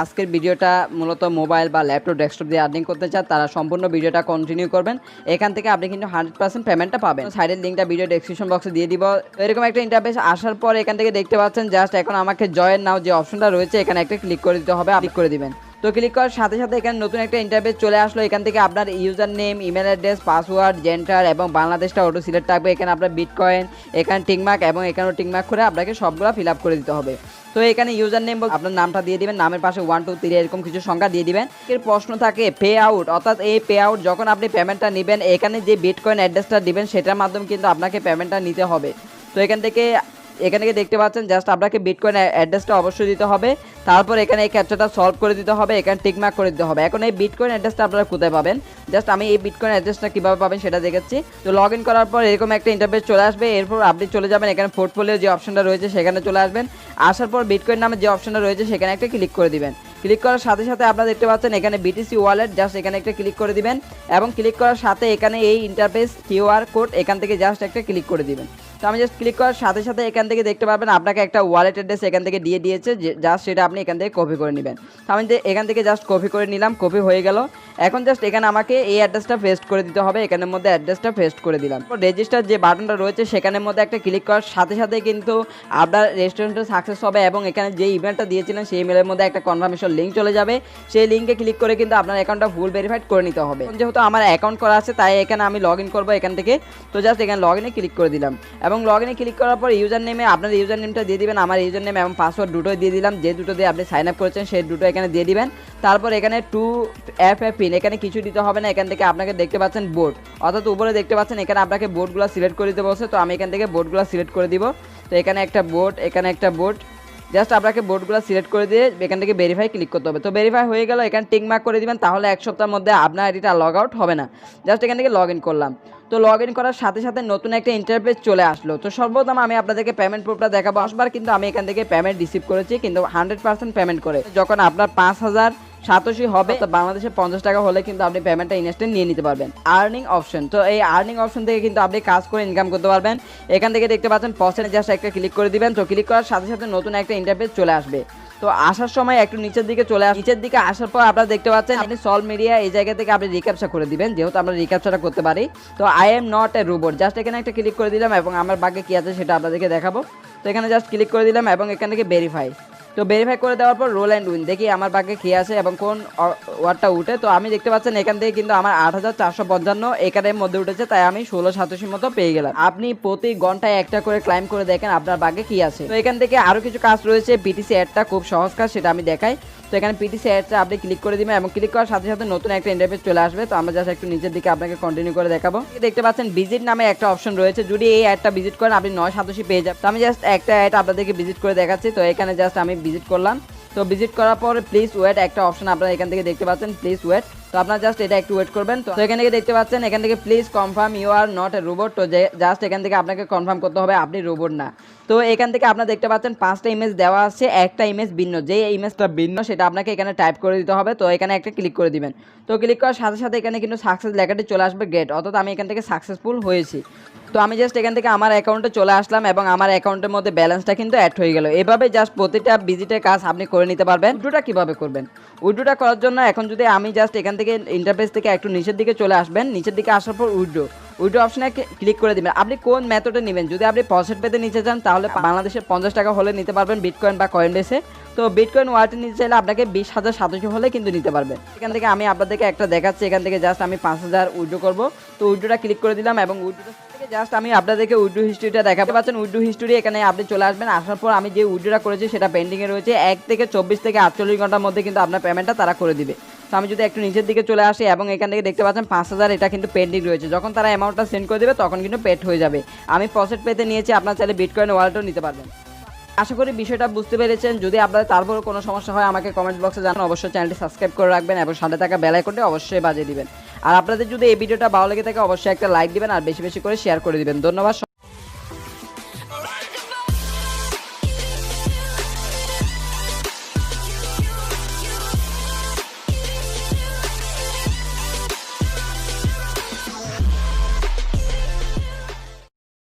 আজকের ভিডিওটা মূলত মোবাইল বা ল্যাপটপ ডেস্কটপ দিয়ে আর্নিং করতে চান তারা সম্পূর্ণ ভিডিওটা কন্টিনিউ করবেন। এখান থেকে আপনি কিন্তু 100% পেমেন্টটা পাবেন। সাইডের লিঙ্কটা ভিডিও ডেসক্রিপশন বক্সে দিয়ে দিব। এরকম একটা ইন্টারফেস আসার পর এখান থেকে দেখতে পাচ্ছেন জাস্ট এখন আমাকে জয়েন নাও যে অপশনটা রয়েছে এখানে একটা ক্লিক করে দিতে হবে। ক্লিক করে দিবেন। তো ক্লিক করার সাথে সাথে এখানে নতুন একটা ইন্টারফেস চলে আসলো। এখান থেকে আপনার user name, email address, password, gender এবং বাংলাদেশটা অটো সিলেক্ট থাকবে। এখানে আপনার বিটকয়েন, এখানে টিকমার্ক এবং এখানেও টিকমার্ক করে আপনাকে সবগুলো ফিল আপ করে দিতে হবে। তো এখানে ইউজার নেম বলতে আপনার নামটা দিয়ে দিবেন, নামের পাশে 1 2 3 এরকম কিছু সংখ্যা দিয়ে দিবেন। এর প্রশ্ন থাকে পে আউট, অর্থাৎ এই পে আউট যখন আপনি পেমেন্টটা নেবেন এখানে যে বিটকয়েন অ্যাড্রেসটা দিবেন সেটার মাধ্যমে কিন্তু আপনাকে পেমেন্টটা নিতে হবে। তো এখান থেকে দেখতে পাচ্ছেন জাস্ট আপনাকে বিটকয়েন অ্যাড্রেসটা অবশ্যই দিতে হবে। তারপর এখানে এই ক্যাপচাটা সলভ করে দিতে হবে, এখানে টিকমার্ক করে দিতে হবে। এখন এই বিটকয়েন অ্যাড্রেসটা আপনারা কোথায় পাবেন, জাস্ট আমি এই বিটকয়েন অ্যাড্রেসটা কীভাবে পাবেন সেটা দেখাচ্ছি। তো লগ ইন করার পর এরকম একটা ইন্টারফেস চলে আসবে। এরপর আপনি চলে যাবেন এখানে পোর্টফোলিও যে অপশনটা রয়েছে সেখানে চলে আসবেন। আসার পর বিটকয়েন নামে যে অপশনটা রয়েছে সেখানে একটা ক্লিক করে দিবেন। ক্লিক করার সাথে সাথে আপনারা দেখতে পাচ্ছেন এখানে বিটিসি ওয়ালেট, জাস্ট এখানে একটা ক্লিক করে দিবেন এবং ক্লিক করার সাথে এখানে এই ইন্টারফেস কিউআর কোড এখান থেকে জাস্ট একটা ক্লিক করে দিবেন। তো আমি জাস্ট ক্লিক করার সাথে সাথে এখান থেকে দেখতে পাবেন আপনাকে একটা ওয়ালেট অ্যাড্রেস এখান থেকে দিয়ে দিয়েছে, জাস্ট সেটা আপনি এখান থেকে কপি করে নেবেন। তো আমি এখান থেকে জাস্ট কপি করে নিলাম, কপি হয়ে গেল। এখন জাস্ট এখানে আমাকে এই অ্যাড্রেসটা পেস্ট করে দিতে হবে। এখানের মধ্যে অ্যাড্রেসটা পেস্ট করে দিলাম। রেজিস্টার যে বাটনটা রয়েছে সেখানের মধ্যে একটা ক্লিক করার সাথে সাথে কিন্তু আপনার রেস্টুরেন্টে সাকসেস হবে এবং এখানে যে ইমেলটা দিয়েছিলেন সেই ইমেলের মধ্যে একটা কনফার্মেশন লিঙ্ক চলে যাবে। সেই লিঙ্কে ক্লিক করে কিন্তু আপনার অ্যাকাউন্টটা ফুল ভেরিফাইড করে নিতে হবে। যেহেতু আমার অ্যাকাউন্ট করা আছে তাই এখানে আমি লগ ইন করবো এখান থেকে। তো জাস্ট এখানে লগ ইনে ক্লিক করে দিলাম এবং লগ ইনে ক্লিক করার পর ইউজার নেমে আপনার ইউজার নেমটা দিয়ে দিবেন। আমার ইউজার নেম এবং পাসওয়ার্ড দুটোই দিয়ে দিলাম, যে দুটো দিয়ে আপনি সাইন আপ করেছেন সেই দুটো এখানে দিয়ে দিবেন। তারপর এখানে 2FA পিন এখানে কিছু দিতে হবে না। এখান থেকে আপনাকে দেখতে পাচ্ছেন বোর্ড, অর্থাৎ উপরে দেখতে পাচ্ছেন এখানে আপনাকে বোর্ডগুলো সিলেক্ট করে দিতে বলছে। তো আমি এখান থেকে বোর্ডগুলো সিলেক্ট করে দিব। তো এখানে একটা বোর্ড, এখানে একটা বোর্ড, জাস্ট আপনাকে বোর্ডগুলো সিলেক্ট করে দিয়ে এখান থেকে ভেরিফাই ক্লিক করতে হবে। তো ভেরিফাই হয়ে গেল, এখানে টিক মার্ক করে দিবেন, তাহলে 1 সপ্তাহের মধ্যে আপনার আইডিটা লগ আউট হবে না। জাস্ট এখান থেকে লগ ইন করলাম। তো লগ ইন করার সাথে সাথে নতুন একটা ইন্টারফেস চলে আসলো। তো সর্বপ্রথম আমি আপনাদেরকে পেমেন্ট প্রুফটা দেখাবো। 10বার কিন্তু আমি এখান থেকে পেমেন্ট রিসিভ করেছি, কিন্তু 100% পেমেন্ট করে যখন আপনার 5087 হবে তো বাংলাদেশে 50 টাকা হলে কিন্তু আপনি পেমেন্টটা ইনস্ট্যান্ট নিয়ে নিতে পারবেন। আর্নিং অপশন, তো এই আর্নিং অপশন থেকে কিন্তু আপনি কাজ করে ইনকাম করতে পারবেন। এখান থেকে দেখতে পাচ্ছেন পছন্দ, জাস্ট একটা ক্লিক করে দিবেন। তো ক্লিক করার সাথে সাথে নতুন একটা ইন্টারফেস চলে আসবে। তো আসার সময় একটু নিচের দিকে নিচের দিকে আসার পর আপনারা দেখতে পাচ্ছেন আপনি সলভ মিডিয়া এই জায়গা থেকে আপনি রিক্যাপচা করে দিবেন, যেহেতু আমরা রিক্যাপচাটা করতে পারি। তো I am not a robot, just এখানে একটা ক্লিক করে দিলাম এবং আমার ভাগ্যে কী আছে সেটা আপনাদেরকে দেখাবো। তো এখানে জাস্ট ক্লিক করে দিলাম এবং এখান থেকে ভেরিফাই। তো ভেরিফাই করে দেওয়ার পর রোল অ্যান্ড উইন দেখি আমার ভাগ্যে কী আছে এবং কোন ওয়ার্ডটা উঠে। তো আমি দেখতে পাচ্ছেন এখান থেকে কিন্তু আমার 8455 এখানের মধ্যে উঠেছে, তাই আমি 1687 মতো পেয়ে গেলাম। আপনি প্রতি ঘন্টায় একটা করে ক্লাইম করে দেখেন আপনার ভাগ্যে কী আছে। তো এখান থেকে আরও কিছু কাজ রয়েছে। পিটিসি অ্যাডটা খুব সহজ কাজ, সেটা আমি দেখাই। তো এখানে পিটিসি অ্যাডটা আপনি ক্লিক করে দিবেন এবং ক্লিক করার সাথে সাথে নতুন একটা ইন্টারফেস চলে আসবে। তো আমরা জাস্ট একটু নিচের দিকে আপনাকে কন্টিনিউ করে দেখাবো। দেখতে পাচ্ছেন ভিজিট নামে একটা অপশন রয়েছে, যদি এই অ্যাডটা ভিজিট করেন আপনি 987 পেয়ে যাবেন। তো আমি জাস্ট একটা অ্যাড আপনাদেরকে ভিজিট করে দেখাচ্ছি। তো এখানে জাস্ট আমি ভিজিট করলাম। তো ভিজিট করার পর প্লিজ ওয়েট একটা অপশন আপনারা এখান থেকে দেখতে পাচ্ছেন, প্লিজ ওয়েট। তো আপনারা জাস্ট এটা একটু ওয়েট করবেন। তো এখান থেকে দেখতে পাচ্ছেন এখান থেকে please confirm you are not a robot. তো জাস্ট এখান থেকে আপনাকে কনফার্ম করতে হবে আপনি রোবট না। তো এখান থেকে আপনারা দেখতে পাচ্ছেন 5টা ইমেজ দেওয়া আছে, একটা ইমেজ ভিন্ন, যে ইমেজটা ভিন্ন সেটা আপনাকে এখানে টাইপ করে দিতে হবে। তো এখানে একটা ক্লিক করে দিবেন। তো ক্লিক করার সাথে সাথে এখানে কিন্তু সাকসেস লেখাটি চলে আসবে, গ্রেট, অর্থাৎ আমি এখান থেকে সাকসেসফুল হয়েছি। তো আমি জাস্ট এখান থেকে আমার অ্যাকাউন্টে চলে আসলাম এবং আমার অ্যাকাউন্টের মধ্যে ব্যালেন্সটা কিন্তু অ্যাড হয়ে গেল। এভাবে জাস্ট প্রতিটা ভিজিটের কাজ আপনি করে নিতে পারবেন। উইথড্রটা কীভাবে করবেন, উইথড্রটা করার জন্য এখন যদি আমি জাস্ট এখান থেকে ইন্টারফেস থেকে একটু নিচের দিকে চলে আসবেন, নিচের দিকে আসার পর উইথড্র অপশনে ক্লিক করে দিবেন। আপনি কোন মেথডে নেবেন, যদি আপনি ফসেটপেতে নিতে চান তাহলে বাংলাদেশে 50 টাকা হলে নিতে পারবেন বিটকয়েন বা কয়েনবেসে। তো বিটকয়েন ওয়ালেটে নিতে চাইলে আপনাকে 20,700 হলে কিন্তু নিতে পারবেন। এখান থেকে আমি আপনাদেরকে একটা দেখাচ্ছি, এখান থেকে জাস্ট আমি 5000 উইথড্র করবো। তো উইথড্রটা ক্লিক করে দিলাম এবং উইথড্রটা থেকে জাস্ট আমি আপনাদেরকে উইথড্র হিস্ট্রিটা দেখাতে পাচ্ছেন। উইথড্র হিস্ট্রি এখানে আপনি চলে আসবেন। আসার পর আমি যে উইথড্রটা করেছি সেটা পেন্ডিংয়ে রয়েছে। 1 থেকে 24 থেকে 48 ঘন্টার মধ্যে কিন্তু আপনার পেমেন্টটা তারা করে দিবে। তো আমি যদি একটু নিচের দিকে চলে আসি এবং এখান থেকে দেখতে পাচ্ছেন 5000 এটা কিন্তু পেন্ডিং রয়েছে, যখন তারা অ্যামাউন্টটা সেন্ড করে দেবে তখন কিন্তু পেড হয়ে যাবে। আমি প্রসেট পেতে নিয়েছি, আপনার চাইলে বিটকয়েন ওয়ালেটও নিতে পারবেন। আশা করি বিষয়টা বুঝতে পেরেছেন। যদি আপনাদের তারপর কোনো সমস্যা হয় আমাকে কমেন্ট বক্সে জানান। অবশ্যই চ্যানেলটি সাবস্ক্রাইব করে রাখবেন এবং সাথে থাকা বেল আইকনটি অবশ্যই বাজিয়ে দিবেন। আর আপনাদের যদি এই ভিডিওটা ভালো লেগে থাকে অবশ্যই একটা লাইক দিবেন আর বেশি বেশি করে শেয়ার করে দিবেন। ধন্যবাদ।